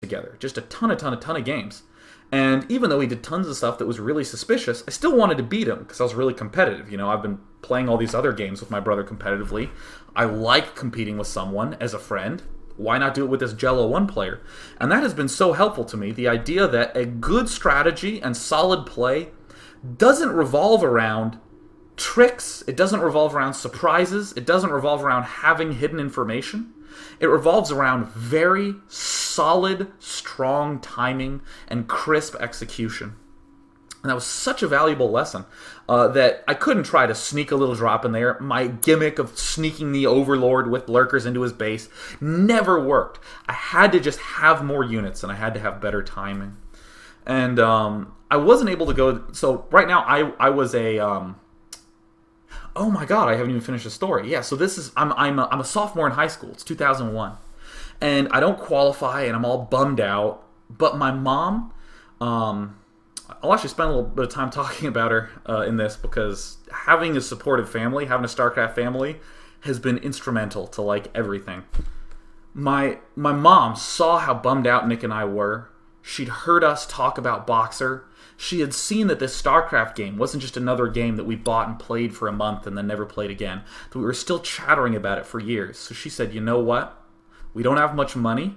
together. Just a ton of games. And even though he did tons of stuff that was really suspicious, I still wanted to beat him because I was really competitive. You know, I've been playing all these other games with my brother competitively. I like competing with someone as a friend. Why not do it with this Jello 1 player? And that has been so helpful to me. The idea that a good strategy and solid play doesn't revolve around tricks. It doesn't revolve around surprises. It doesn't revolve around having hidden information. It revolves around very solid, strong timing and crisp execution. And that was such a valuable lesson that I couldn't try to sneak a little drop in there. My gimmick of sneaking the Overlord with lurkers into his base never worked. I had to just have more units, and I had to have better timing. And I wasn't able to go... So right now, I was a... oh my god, I haven't even finished the story. Yeah, so this is... I'm a sophomore in high school. It's 2001. And I don't qualify, and I'm all bummed out. But my mom... I'll actually spend a little bit of time talking about her in this, because having a supportive family, having a StarCraft family, has been instrumental to, like, everything. My mom saw how bummed out Nick and I were. She'd heard us talk about Boxer. She had seen that this StarCraft game wasn't just another game that we bought and played for a month and then never played again. That we were still chattering about it for years. So she said, you know what? We don't have much money,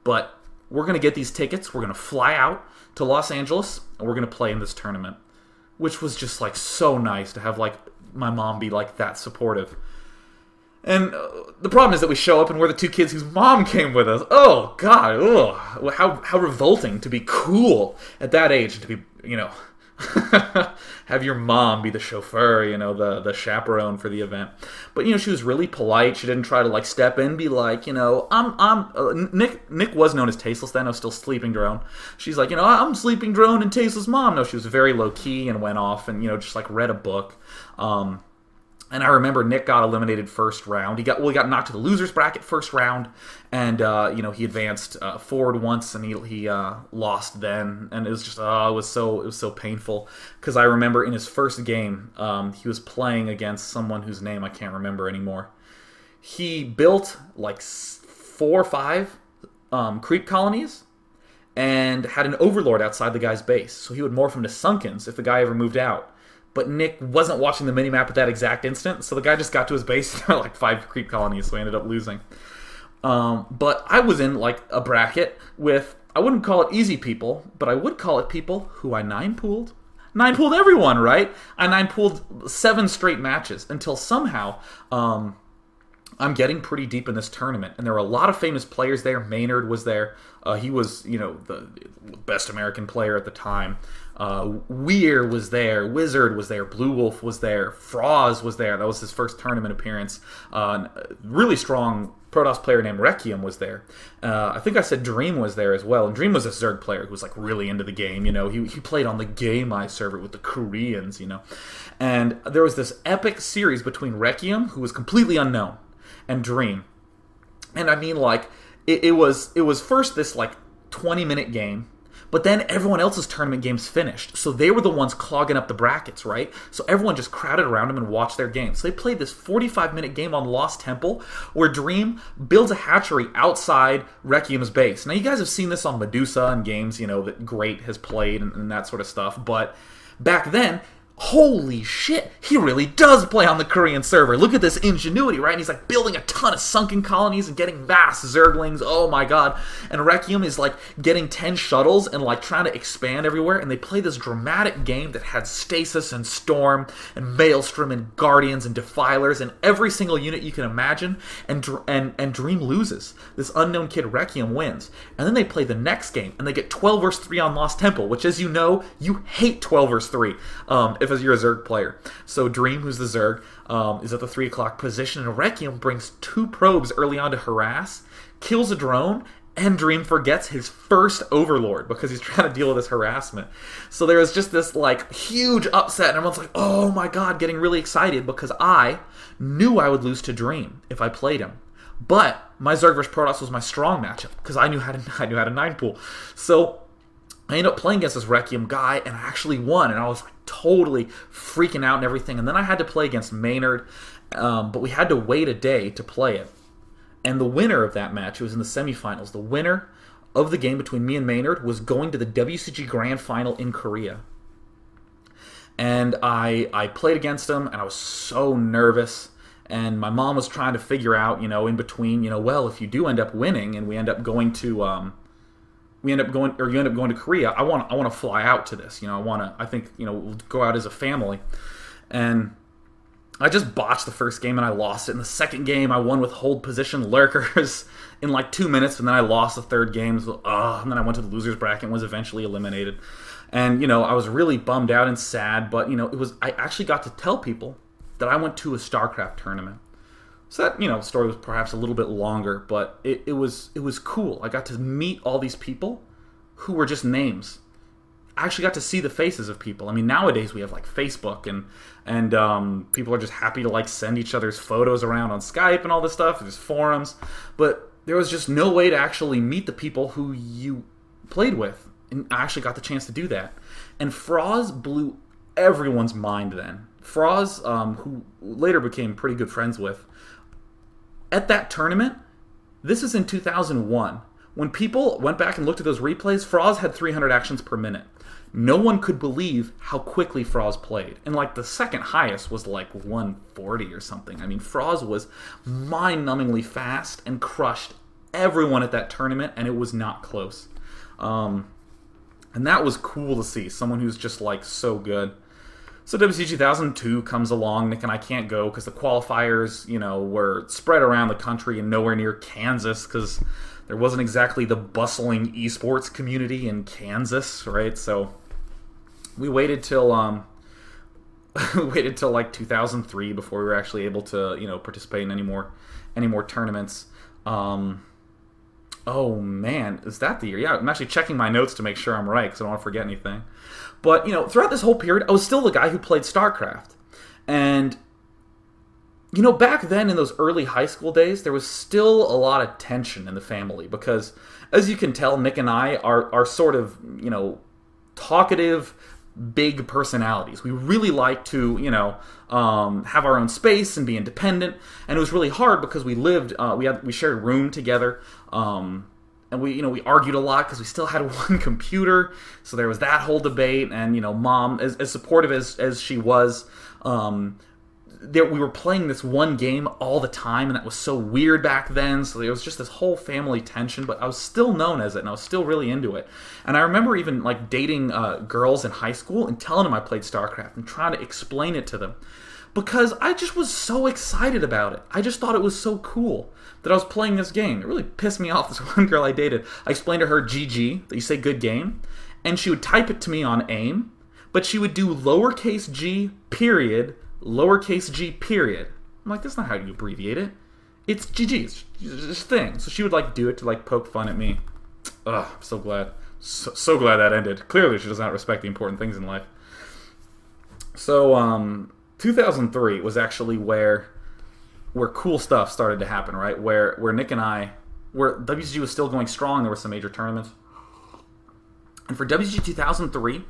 but we're going to get these tickets. We're going to fly out to Los Angeles, and we're going to play in this tournament. Which was just, like, so nice to have, like, my mom be, like, that supportive. And the problem is that we show up and we're the two kids whose mom came with us. Oh, God. Ugh. How revolting to be cool at that age. To be, you know, have your mom be the chauffeur, you know, the chaperone for the event. But, you know, she was really polite. She didn't try to, like, step in and be like, you know, Nick was known as Tasteless then. I was still Sleeping Drone. She's like, you know, I'm Sleeping Drone and Tasteless mom. No, she was very low-key and went off and, you know, just, like, read a book. And I remember Nick got eliminated first round. He got knocked to the losers bracket first round, and you know, he advanced forward once, and he lost then, and it was just it was so painful, because I remember in his first game he was playing against someone whose name I can't remember anymore. He built like 4 or 5 creep colonies and had an overlord outside the guy's base, so he would morph him to Sunkens if the guy ever moved out. But Nick wasn't watching the minimap at that exact instant, so the guy just got to his base and there were like 5 creep colonies, so he ended up losing. But I was in like a bracket with, I wouldn't call it easy people, but I would call it people who I 9-pooled. 9-pooled everyone, right? I 9-pooled 7 straight matches until somehow I'm getting pretty deep in this tournament, and there were a lot of famous players there. Maynard was there. He was, you know, the best American player at the time. Weir was there, Wizard was there, Blue Wolf was there, Froz was there. That was his first tournament appearance. Really strong Protoss player named Requiem was there. I think I said Dream was there as well, and Dream was a Zerg player who was like really into the game. You know, he played on the Game Eye server with the Koreans. You know, and there was this epic series between Requiem, who was completely unknown, and Dream. And I mean, like it was first this like 20-minute game. But then everyone else's tournament games finished. So they were the ones clogging up the brackets, right? So everyone just crowded around them and watched their game. So they played this 45-minute game on Lost Temple where Dream builds a hatchery outside Requiem's base. Now, you guys have seen this on Medusa and games, you know, that Great has played and that sort of stuff. But back then, holy shit, he really does play on the Korean server. Look at this ingenuity, right? And he's like building a ton of sunken colonies and getting vast Zerglings. Oh my god. And Requiem is like getting 10 shuttles and like trying to expand everywhere. And they play this dramatic game that had Stasis and Storm and Maelstrom and Guardians and Defilers and every single unit you can imagine. And Dream loses. This unknown kid Requiem wins. And then they play the next game and they get 12 vs 3 on Lost Temple, which, as you know, you hate 12 vs 3. If you're a Zerg player. So Dream, who's the Zerg, is at the 3 o'clock position, and Requiem brings 2 probes early on to harass, kills a drone, and Dream forgets his first Overlord because he's trying to deal with this harassment. So there was just this like huge upset, and everyone's like, oh my god, getting really excited because I knew I would lose to Dream if I played him. But my Zerg vs Protoss was my strong matchup because I knew how to 9-pool. So I ended up playing against this Requiem guy, and I actually won, and I was like totally freaking out and everything. And then I had to play against Maynard, but we had to wait a day to play it. And the winner of that match, it was in the semifinals, the winner of the game between me and Maynard was going to the WCG Grand Final in Korea. And I played against him, and I was so nervous. And my mom was trying to figure out, in between, well, if you do end up winning and we end up going to, you end up going to Korea, I want to fly out to this. I think, we'll go out as a family. And I just botched the first game and I lost it. In the second game, I won with hold position lurkers in like 2 minutes, and then I lost the third game. And then I went to the losers bracket and was eventually eliminated. And, I was really bummed out and sad, but, I actually got to tell people that I went to a Starcraft tournament. So that, story was perhaps a little bit longer, but it was cool. I got to meet all these people who were just names. I actually got to see the faces of people. I mean, nowadays we have like Facebook and people are just happy to like send each other's photos around on Skype and all this stuff. There's forums, but there was just no way to actually meet the people who you played with. And I actually got the chance to do that. And Froz blew everyone's mind then. Froz, who later became pretty good friends with, at that tournament, this is in 2001. When people went back and looked at those replays, Froz had 300 actions per minute. No one could believe how quickly Froz played. And like the second highest was like 140 or something. I mean, Froz was mind-numbingly fast and crushed everyone at that tournament, and it was not close. And that was cool to see, someone who's just like so good. So WCG 2002 comes along. Nick and I can't go because the qualifiers, were spread around the country and nowhere near Kansas because there wasn't exactly the bustling esports community in Kansas, right? So we waited till like 2003 before we were actually able to participate in any more tournaments. Oh man, is that the year? Yeah, I'm actually checking my notes to make sure I'm right because I don't want to forget anything. But, throughout this whole period, I was still the guy who played StarCraft. And, back then in those early high school days, there was still a lot of tension in the family because, as you can tell, Nick and I are sort of, talkative, big personalities. We really like to, have our own space and be independent. And it was really hard because we lived, we shared a room together. And we argued a lot because we still had one computer, so there was that whole debate. And Mom, as supportive as she was, we were playing this one game all the time, and that was so weird back then. So there was just this whole family tension, but I was still known as it, and I was still really into it. And I remember even like dating girls in high school and telling them I played StarCraft and trying to explain it to them because I just was so excited about it. I just thought it was so cool that I was playing this game. It really pissed me off, this one girl I dated. I explained to her GG, that you say good game, and she would type it to me on AIM, but she would do lowercase g period, lowercase g period. I'm like, that's not how you abbreviate it. It's GG, it's just a thing. So she would like do it to like poke fun at me. Ugh, I'm so glad. So glad that ended. Clearly she does not respect the important things in life. So, 2003 was actually where cool stuff started to happen, right? Where Nick and I, where WCG was still going strong, there were some major tournaments. And for WCG 2003,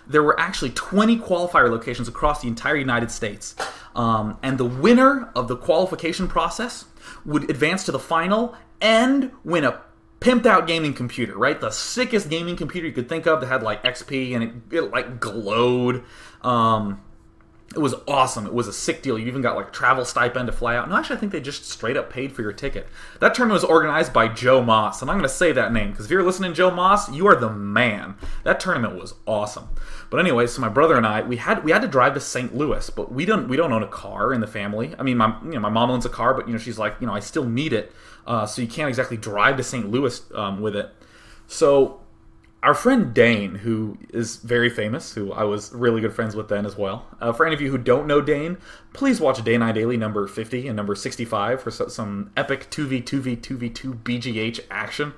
there were actually 20 qualifier locations across the entire United States. And the winner of the qualification process would advance to the final and win a pimped out gaming computer, right? The sickest gaming computer you could think of that had like XP and it like glowed. It was awesome. It was a sick deal. You even got like a travel stipend to fly out. No, actually, I think they just straight up paid for your ticket. That tournament was organized by Joe Moss, and I'm going to say that name because if you're listening, Joe Moss, you are the man. That tournament was awesome. But anyway, so my brother and I, we had to drive to St. Louis, but we don't own a car in the family. I mean, my mom owns a car, but she's like, I still need it, so you can't exactly drive to St. Louis with it. So our friend Dane, who is very famous, who I was really good friends with then as well. For any of you who don't know Dane, please watch Day9 Daily number 50 and number 65 for some epic 2v2v2v2 BGH action.